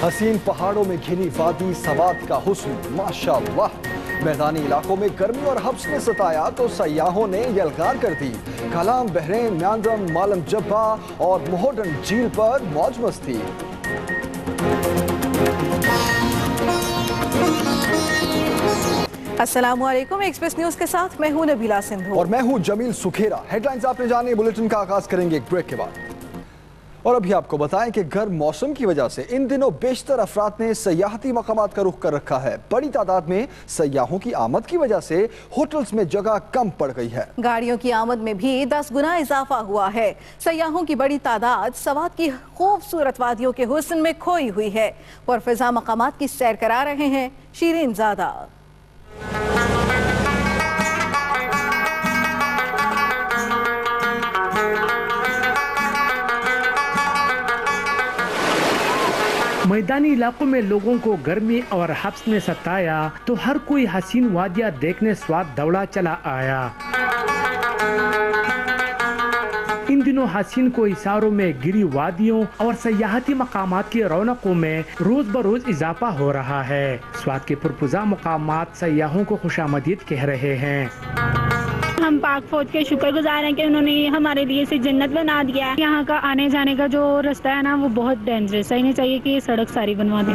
हसीन पहाड़ों में घिरी वादी सवात का हुस्न माशाअल्लाह। मैदानी इलाकों में गर्मी और हब्स ने सताया तो सयाहों ने यलगार कर दी। कलाम, बहरीन, म्यांदरम, मालम जब्बा और मोहडन झील पर मौज मस्ती। अस्सलामुअलैकुम, एक्सप्रेस न्यूज के साथ मैं हूं नबीला सिंधु और मैं हूं जमील सुखेरा। हेडलाइंस आपने जाने, बुलेटिन का आगाज करेंगे एक ब्रेक के बाद। और अभी आपको बताएं कि गर्म मौसम की वजह से इन दिनों बेशतर अफराद ने सयाहती मकामात का रुख कर रखा है। बड़ी तादाद में सयाहों की आमद की वजह से होटल्स में जगह कम पड़ गई है। गाड़ियों की आमद में भी 10 गुना इजाफा हुआ है। सयाहों की बड़ी तादाद सवात की खूबसूरत वादियों के हुस्न में खोई हुई है। पुरफिजा मकामात की सैर करा रहे हैं शीरीन ज़ादा। मैदानी इलाकों में लोगों को गर्मी और हब्स ने सताया तो हर कोई हसीन वादियां देखने स्वाद दौड़ा चला आया। इन दिनों हसीन को इशारों में गिरी वादियों और सयाहती मकामात की रौनकों में रोज बरोज इजाफा हो रहा है। स्वाद के पुरपुजा मकामात सयाहों को खुशामदीद कह रहे हैं। हम पाक फौज के शुक्रगुजार हैं कि उन्होंने हमारे लिए इसे जन्नत बना दिया है। यहाँ का आने जाने का जो रास्ता है ना, वो बहुत डेंजरस है। इन्हें चाहिए कि ये सड़क सारी बनवा दें।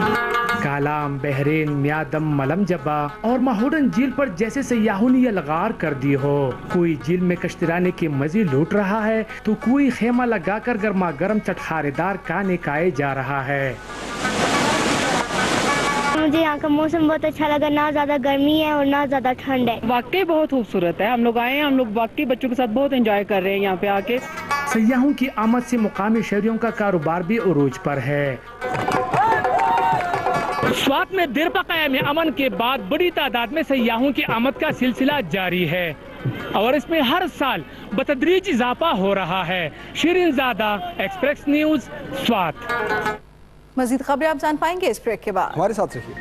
कालाम, बहरीन, म्यांदरम, मालम जब्बा और मोहडन झील पर जैसे सयाहों ने यलगार कर दी हो। कोई झील में कश्तराने की मजे लूट रहा है तो कोई खेमा लगाकर गर्मा गर्म चटखारेदार खाने खाए जा रहा है। मुझे यहाँ का मौसम बहुत अच्छा लगा, ना ज्यादा गर्मी है और ना ज्यादा ठंड है। वाकई बहुत खूबसूरत है। हम लोग आए हैं, हम लोग वाकई बच्चों के साथ बहुत एंजॉय कर रहे हैं यहाँ पे आके। सयाहों की आमद से मुकामी शहरियों का कारोबार भी उरूज पर है। स्वात में देर बकाया में अमन के बाद बड़ी तादाद में सयाहों की आमद का सिलसिला जारी है और इसमें हर साल बतदरीज इजाफा हो रहा है। शीरीन ज़ादा, एक्सप्रेस न्यूज, स्वात। मजीद खबरें आप जान पाएंगे इस ब्रेक के बाद। हमारे साथ रहिए।